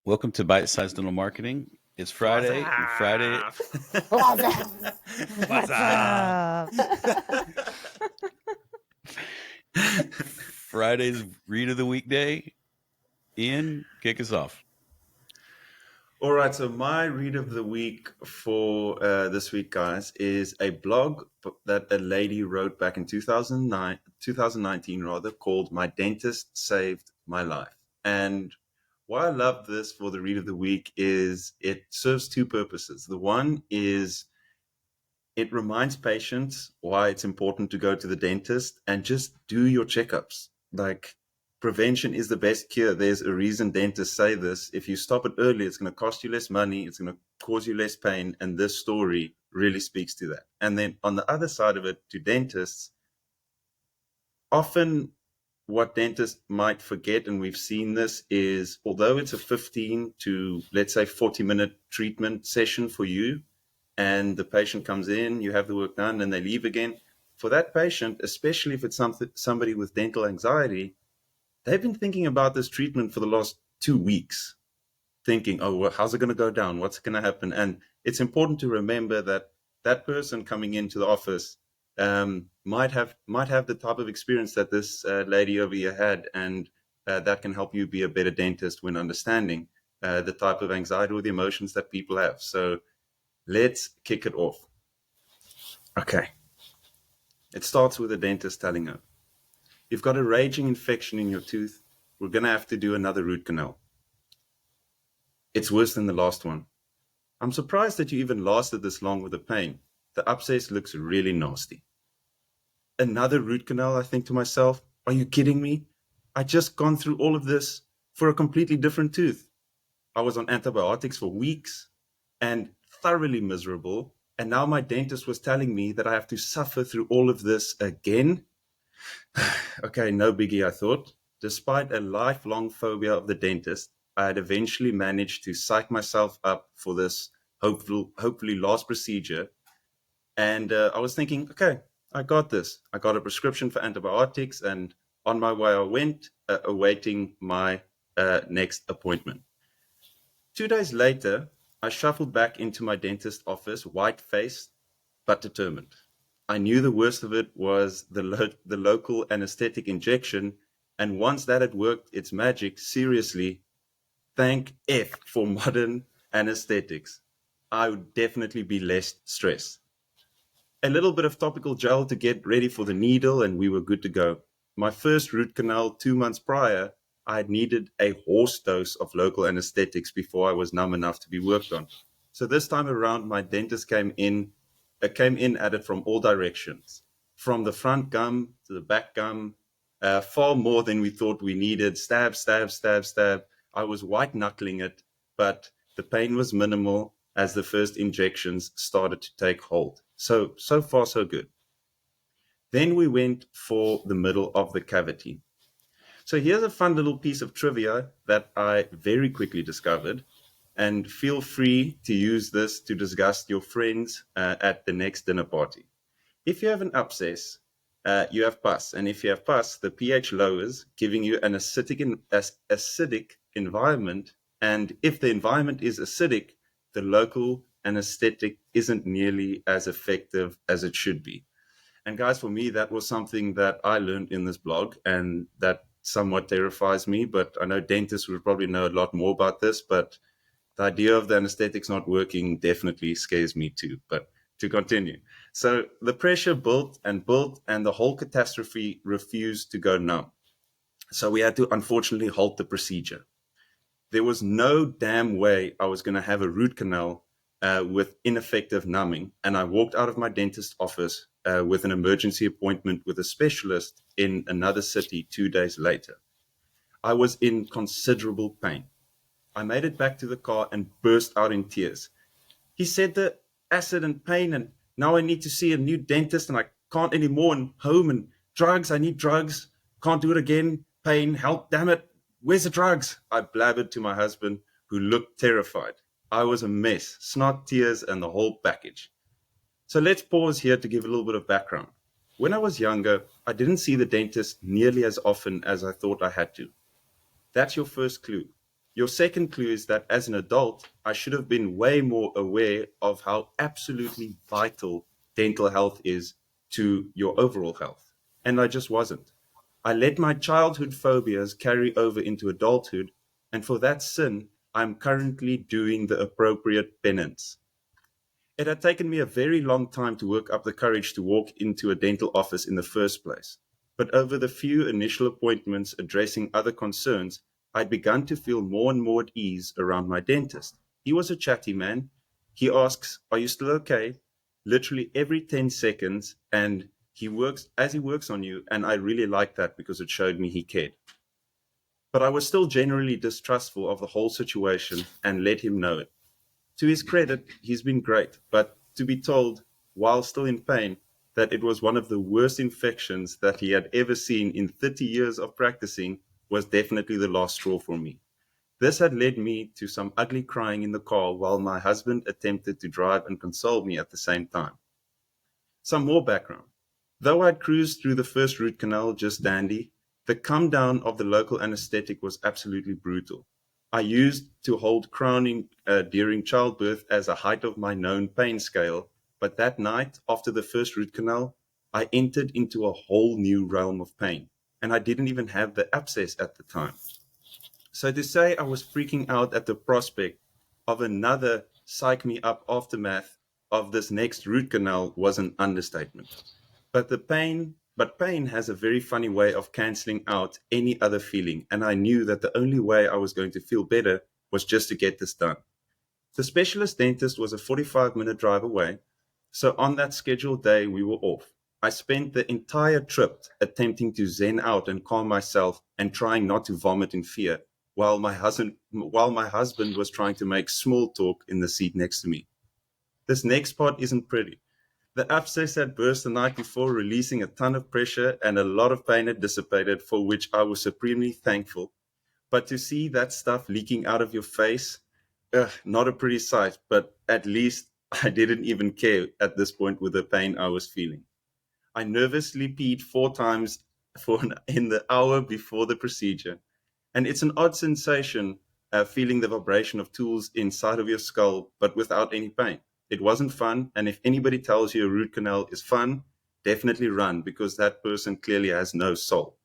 Welcome to Bite Size Dental Marketing. It's Friday, and Friday. What's up? What's What's up? up? Friday's read of the weekday. Ian, kick us off. All right, so my read of the week for this week, guys, is a blog that a lady wrote back in 2019 rather, called "My Dentist Saved My Life." And why I love this for the read of the week is it serves two purposes. The one is it reminds patients why it's important to go to the dentist and just do your checkups. Like, prevention is the best cure. There's a reason dentists say this. If you stop it early, it's going to cost you less money. It's going to cause you less pain. And this story really speaks to that. And then on the other side of it, to dentists, often what dentists might forget, and we've seen this, is although it's a 15 to, let's say, 40-minute treatment session for you, and the patient comes in, you have the work done, and they leave again. For that patient, especially if it's somebody with dental anxiety, they've been thinking about this treatment for the last 2 weeks, thinking, oh, well, how's it going to go down? What's going to happen? And it's important to remember that that person coming into the office might have the type of experience that this lady over here had, and that can help you be a better dentist when understanding the type of anxiety or the emotions that people have. So let's kick it off. Okay. It starts with a dentist telling her, you've got a raging infection in your tooth. We're going to have to do another root canal. It's worse than the last one. I'm surprised that you even lasted this long with the pain. The abscess looks really nasty. Another root canal, I think to myself. Are you kidding me? I just gone through all of this for a completely different tooth. I was on antibiotics for weeks and thoroughly miserable. And now my dentist was telling me that I have to suffer through all of this again. Okay, no biggie, I thought. Despite a lifelong phobia of the dentist, I had eventually managed to psych myself up for this hopefully last procedure. And I was thinking, okay, I got this. I got a prescription for antibiotics, and on my way I went, awaiting my next appointment. 2 days later, I shuffled back into my dentist's office, white-faced but determined. I knew the worst of it was the local anesthetic injection, and once that had worked its magic, seriously, thank F for modern anesthetics. I would definitely be less stressed. A little bit of topical gel to get ready for the needle, and we were good to go. My first root canal 2 months prior, I had needed a horse dose of local anesthetics before I was numb enough to be worked on. So this time around, my dentist came in at it from all directions, from the front gum to the back gum, far more than we thought we needed. Stab, stab, stab, stab. I was white knuckling it, but the pain was minimal as the first injections started to take hold. So far, so good. Then we went for the middle of the cavity. So here's a fun little piece of trivia that I very quickly discovered, and feel free to use this to disgust your friends at the next dinner party. If you have an abscess, you have pus, and if you have pus, the pH lowers, giving you an acidic environment, and if the environment is acidic, the local anesthetic isn't nearly as effective as it should be. And guys, for me, that was something that I learned in this blog, and that somewhat terrifies me, but I know dentists would probably know a lot more about this, but the idea of the anesthetics not working definitely scares me too. But to continue. So the pressure built, and the whole catastrophe refused to go numb. So we had to unfortunately halt the procedure. There was no damn way I was going to have a root canal with ineffective numbing. And I walked out of my dentist's office with an emergency appointment with a specialist in another city 2 days later. I was in considerable pain. I made it back to the car and burst out in tears. He said the acid and pain, and now I need to see a new dentist, and I can't anymore, and home and drugs. I need drugs. Can't do it again. Pain, help, damn it. Where's the drugs? I blabbered to my husband, who looked terrified. I was a mess, snot, tears, and the whole package. So let's pause here to give a little bit of background. When I was younger, I didn't see the dentist nearly as often as I thought I had to. That's your first clue. Your second clue is that as an adult, I should have been way more aware of how absolutely vital dental health is to your overall health. And I just wasn't. I let my childhood phobias carry over into adulthood, and for that sin, I'm currently doing the appropriate penance. It had taken me a very long time to work up the courage to walk into a dental office in the first place. But over the few initial appointments addressing other concerns, I'd begun to feel more and more at ease around my dentist. He was a chatty man. He asks, "Are you still okay?" literally every 10 seconds, and he works on you, and I really liked that because it showed me he cared. But I was still generally distrustful of the whole situation and let him know it. To his credit, he's been great, but to be told, while still in pain, that it was one of the worst infections that he had ever seen in 30 years of practicing was definitely the last straw for me. This had led me to some ugly crying in the car while my husband attempted to drive and console me at the same time. Some more background. Though I'd cruised through the first root canal just dandy, the come down of the local anesthetic was absolutely brutal. I used to hold crowning during childbirth as a height of my known pain scale, but that night, after the first root canal, I entered into a whole new realm of pain, and I didn't even have the abscess at the time. So to say I was freaking out at the prospect of another psych me up aftermath of this next root canal was an understatement. But pain has a very funny way of canceling out any other feeling, and I knew that the only way I was going to feel better was just to get this done. The specialist dentist was a 45-minute drive away, so on that scheduled day we were off. I spent the entire trip attempting to zen out and calm myself and trying not to vomit in fear, while my husband was trying to make small talk in the seat next to me. This next part isn't pretty. The abscess had burst the night before, releasing a ton of pressure, and a lot of pain had dissipated, for which I was supremely thankful. But to see that stuff leaking out of your face, not a pretty sight, but at least I didn't even care at this point with the pain I was feeling. I nervously peed 4 times in the hour before the procedure. And it's an odd sensation, feeling the vibration of tools inside of your skull, but without any pain. It wasn't fun, and if anybody tells you a root canal is fun, definitely run, because that person clearly has no soul.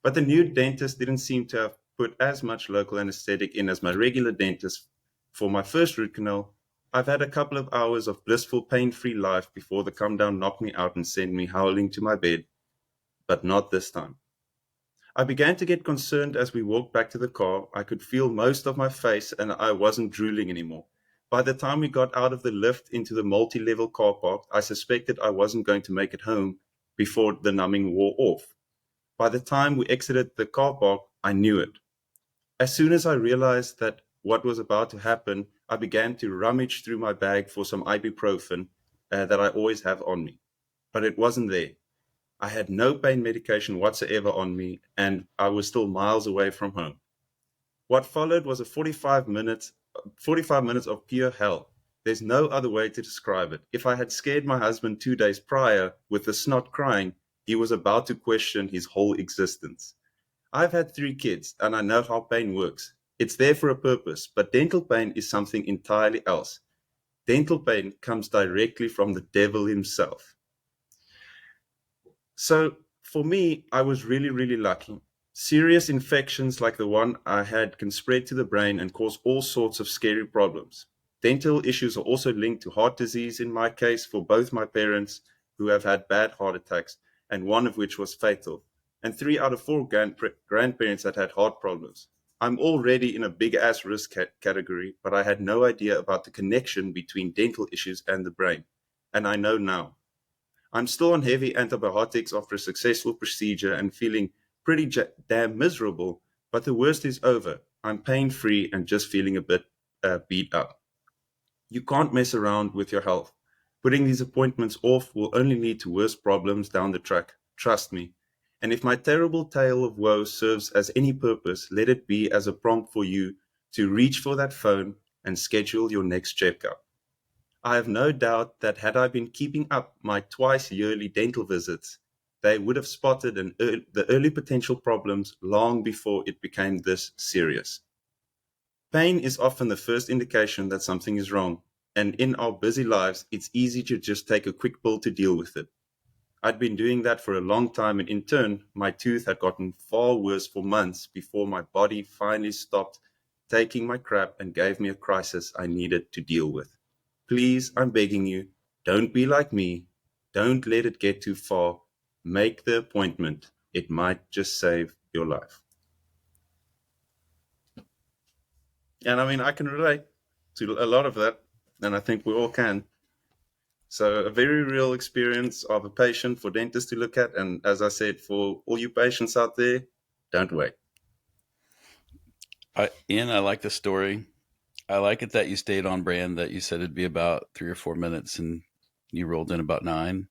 But the new dentist didn't seem to have put as much local anesthetic in as my regular dentist. For my first root canal, I've had a couple of hours of blissful, pain-free life before the come down knocked me out and sent me howling to my bed, but not this time. I began to get concerned as we walked back to the car. I could feel most of my face and I wasn't drooling anymore. By the time we got out of the lift into the multi-level car park, I suspected I wasn't going to make it home before the numbing wore off. By the time we exited the car park, I knew it. As soon as I realized that what was about to happen, I began to rummage through my bag for some ibuprofen that I always have on me. But it wasn't there. I had no pain medication whatsoever on me, and I was still miles away from home. What followed was a 45 minutes of pure hell. There's no other way to describe it. If I had scared my husband 2 days prior with the snot crying, he was about to question his whole existence. I've had 3 kids, and I know how pain works. It's there for a purpose, but dental pain is something entirely else. Dental pain comes directly from the devil himself. So for me, I was really, really lucky. Serious infections like the one I had can spread to the brain and cause all sorts of scary problems. Dental issues are also linked to heart disease in my case for both my parents, who have had bad heart attacks, and one of which was fatal, and 3 out of 4 grandparents that had heart problems. I'm already in a big-ass risk category, but I had no idea about the connection between dental issues and the brain, and I know now. I'm still on heavy antibiotics after a successful procedure and feeling pretty damn miserable, but the worst is over. I'm pain-free and just feeling a bit beat up. You can't mess around with your health. Putting these appointments off will only lead to worse problems down the track. Trust me. And if my terrible tale of woe serves as any purpose, let it be as a prompt for you to reach for that phone and schedule your next checkup. I have no doubt that had I been keeping up my twice-yearly dental visits, they would have spotted the early potential problems long before it became this serious. Pain is often the first indication that something is wrong, and in our busy lives, it's easy to just take a quick pill to deal with it. I'd been doing that for a long time, and in turn, my tooth had gotten far worse for months before my body finally stopped taking my crap and gave me a crisis I needed to deal with. Please, I'm begging you, don't be like me. Don't let it get too far. Make the appointment. It might just save your life. And I mean, I can relate to a lot of that, and I think we all can. So a very real experience of a patient for dentists to look at. And as I said, for all you patients out there, don't wait. Ian, I like the story. I like it that you stayed on brand, that you said it'd be about 3 or 4 minutes and you rolled in about 9.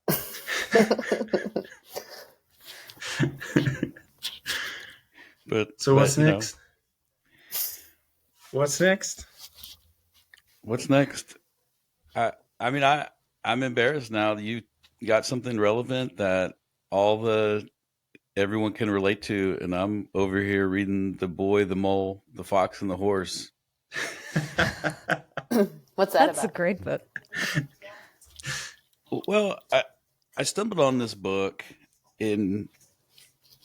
So what's you know, next? What's next? what's next? I mean, I'm embarrassed now that you got something relevant that everyone can relate to, and I'm over here reading The Boy, the Mole, the Fox, and the Horse. What's that That's a about? great book. Well, I stumbled on this book, and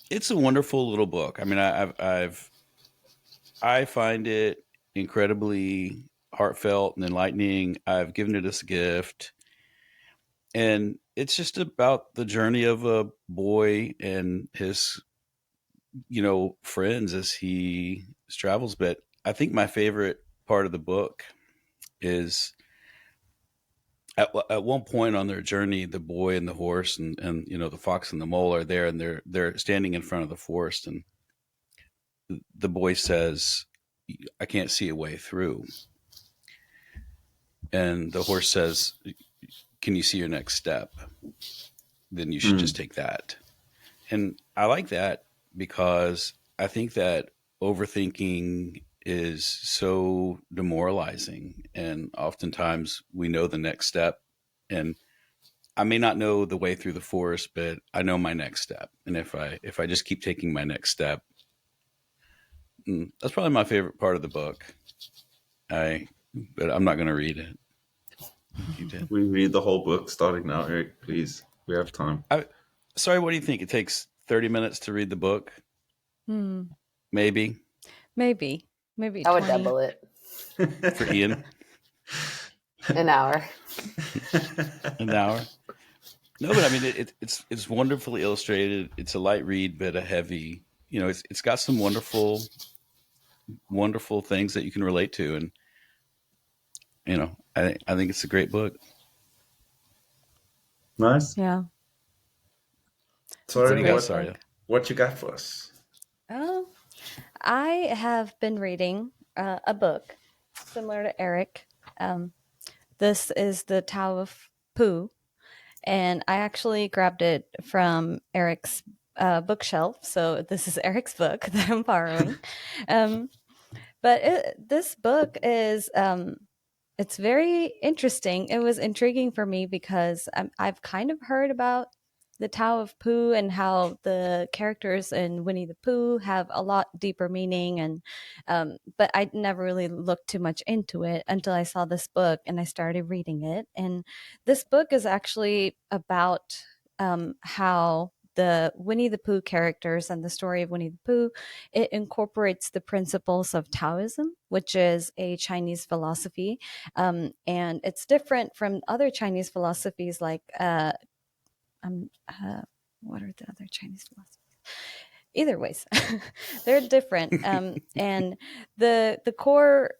it's a wonderful little book. I mean, I find it incredibly heartfelt and enlightening. I've given it as a gift, and it's just about the journey of a boy and his, friends as he travels. But I think my favorite part of the book is at one point on their journey, the boy and the horse and the fox and the mole are there, and they're standing in front of the forest, and the boy says, "I can't see a way through," and the horse says, "Can you see your next step? Then you should just take that." And I like that because I think that overthinking is so demoralizing, and oftentimes we know the next step, and I may not know the way through the forest, but I know my next step. And if I just keep taking my next step, that's probably my favorite part of the book. But I'm not going to read it. You did. We read the whole book starting now, Eric, please. We have time. Sorry, what do you think? It takes 30 minutes to read the book? Maybe. Maybe I would 20. double it. For Ian? An hour. An hour? No, but I mean, it's wonderfully illustrated. It's a light read, but a heavy, it's got some wonderful, wonderful things that you can relate to. And, I think it's a great book. Nice. Yeah. Sorry, What do you got, Saurya? What you got for us? Oh, I have been reading a book similar to Eric. This is the Tao of Pooh, and I actually grabbed it from Eric's bookshelf. So this is Eric's book that I'm borrowing. But this book is it's very interesting. It was intriguing for me because I've kind of heard about the Tao of Pooh and how the characters in Winnie the Pooh have a lot deeper meaning, and but I never really looked too much into it until I saw this book and I started reading it. And this book is actually about how the Winnie the Pooh characters and the story of Winnie the Pooh, it incorporates the principles of Taoism, which is a Chinese philosophy, and it's different from other Chinese philosophies like what are the other Chinese philosophies? Either ways, they're different. And the core,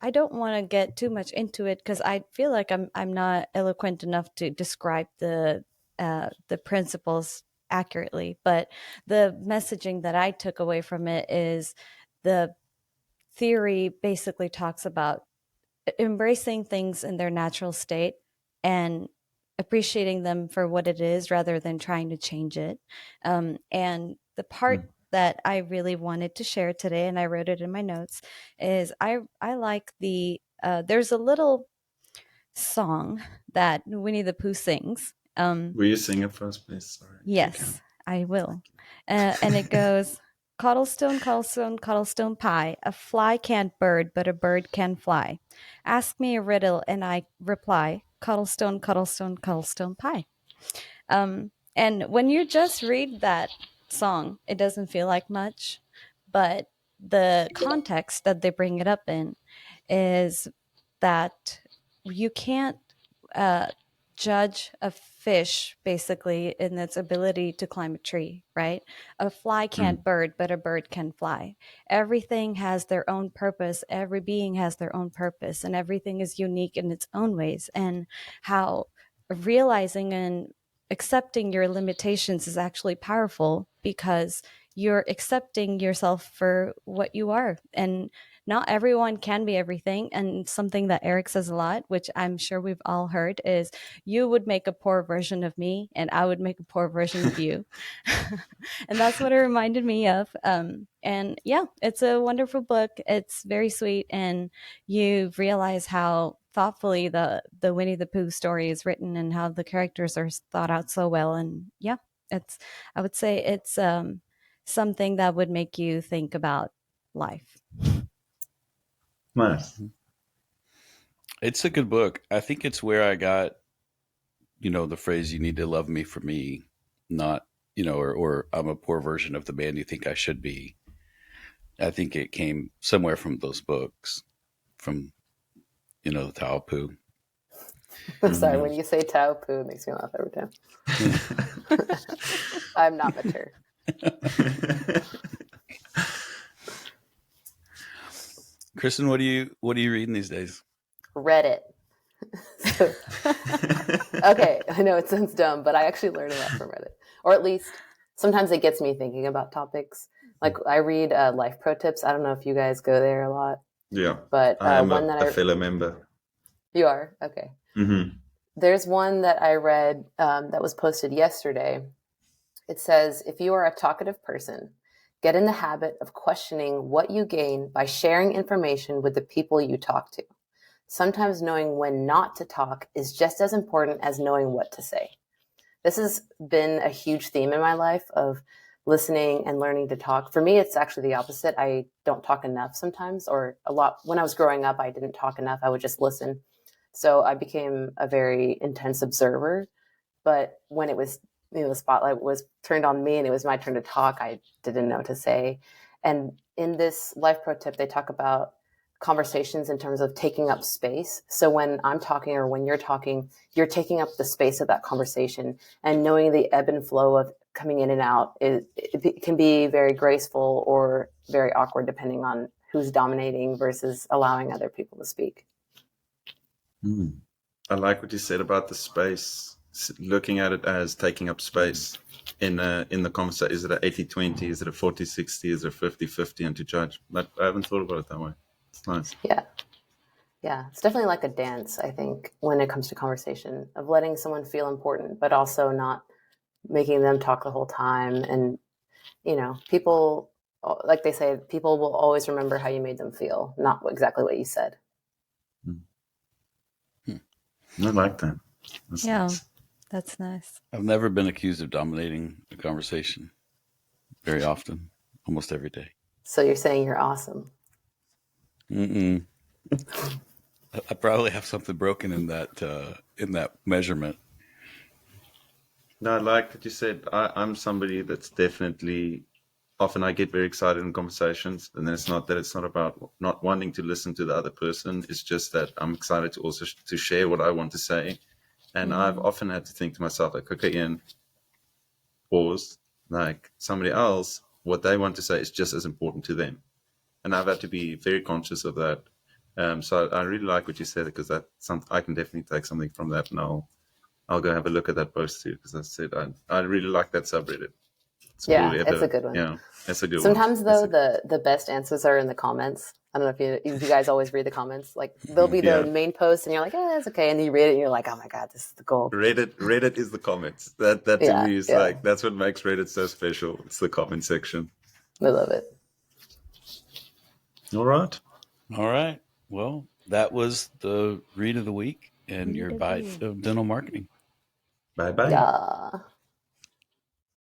I don't want to get too much into it because I feel like I'm not eloquent enough to describe the principles accurately. But the messaging that I took away from it is the theory basically talks about embracing things in their natural state and appreciating them for what it is rather than trying to change it. And the part that I really wanted to share today, and I wrote it in my notes, is I like there's a little song that Winnie the Pooh sings. Will you sing it first, please? Sorry. Yes, I will. And it goes, Cobblestone, cobblestone, cobblestone pie. A fly can't bird, but a bird can fly. Ask me a riddle, and I reply. Cobblestone, cobblestone, cobblestone pie. And when you just read that song, it doesn't feel like much, but the context that they bring it up in is that you can't uh, judge a fish basically in its ability to climb a tree, right? A fly can't bird, but a bird can fly. Everything has their own purpose. Every being has their own purpose, and everything is unique in its own ways. And how realizing and accepting your limitations is actually powerful because you're accepting yourself for what you are. And not everyone can be everything. And something that Eric says a lot, which I'm sure we've all heard, is you would make a poor version of me and I would make a poor version of you. And that's what it reminded me of. And yeah, it's a wonderful book. It's very sweet. And you realize how thoughtfully the Winnie the Pooh story is written and how the characters are thought out so well. And yeah, I would say it's something that would make you think about life. Nice. It's a good book. I think it's where I got, the phrase, you need to love me for me, not, or I'm a poor version of the man you think I should be. I think it came somewhere from those books, from, the Tao of Pooh. I'm sorry, when you say Tao of Pooh, it makes me laugh every time. I'm not mature. Kristen, what are you reading these days? Reddit. Okay, I know it sounds dumb, but I actually learn a lot from Reddit. Or at least sometimes it gets me thinking about topics. Like I read Life Pro Tips. I don't know if you guys go there a lot. Yeah, but I am one that a fellow member. You are? Okay. Mm-hmm. There's one that I read that was posted yesterday. It says, if you are a talkative person, get in the habit of questioning what you gain by sharing information with the people you talk to. Sometimes knowing when not to talk is just as important as knowing what to say. This has been a huge theme in my life of listening and learning to talk. For me, it's actually the opposite. I don't talk enough sometimes, or a lot. When I was growing up, I didn't talk enough. I would just listen. So I became a very intense observer. But when it was, the spotlight was turned on me and it was my turn to talk, I didn't know what to say. And in this Life Pro Tip, they talk about conversations in terms of taking up space. So when I'm talking or when you're talking, you're taking up the space of that conversation, and knowing the ebb and flow of coming in and out, it can be very graceful or very awkward depending on who's dominating versus allowing other people to speak. I like what you said about the space, looking at it as taking up space in the conversation. Is it an 80-20? Is it a 40-60? Is it a 50-50? And to judge. But I haven't thought about it that way. It's nice. Yeah. It's definitely like a dance, I think, when it comes to conversation, of letting someone feel important, but also not making them talk the whole time. And, people, like they say, people will always remember how you made them feel, not exactly what you said. I like that. That's nice. That's nice. I've never been accused of dominating a conversation very often, almost every day. So you're saying you're awesome. I probably have something broken in that measurement. No, I like that you said. I'm somebody that's definitely, often I get very excited in conversations, and then it's not about not wanting to listen to the other person. It's just that I'm excited to also to share what I want to say. And I've often had to think to myself, like, okay, Ian, pause. Like somebody else, what they want to say is just as important to them. And I've had to be very conscious of that. So I really like what you said, because I can definitely take something from that, and I'll go have a look at that post too, because I said I really like that subreddit. It's It's a good one. Yeah, it's a good Sometimes, one. though, the best answers are in the comments. I don't know if you guys always read the comments. Like, there'll be the main post, and you're like, that's okay. And then you read it, and you're like, oh my God, this is the gold. Reddit is the comments. That to me is like, that's what makes Reddit so special. It's the comment section. I love it. All right. Well, that was the read of the week and your bite of dental marketing. Bye-bye. Yeah.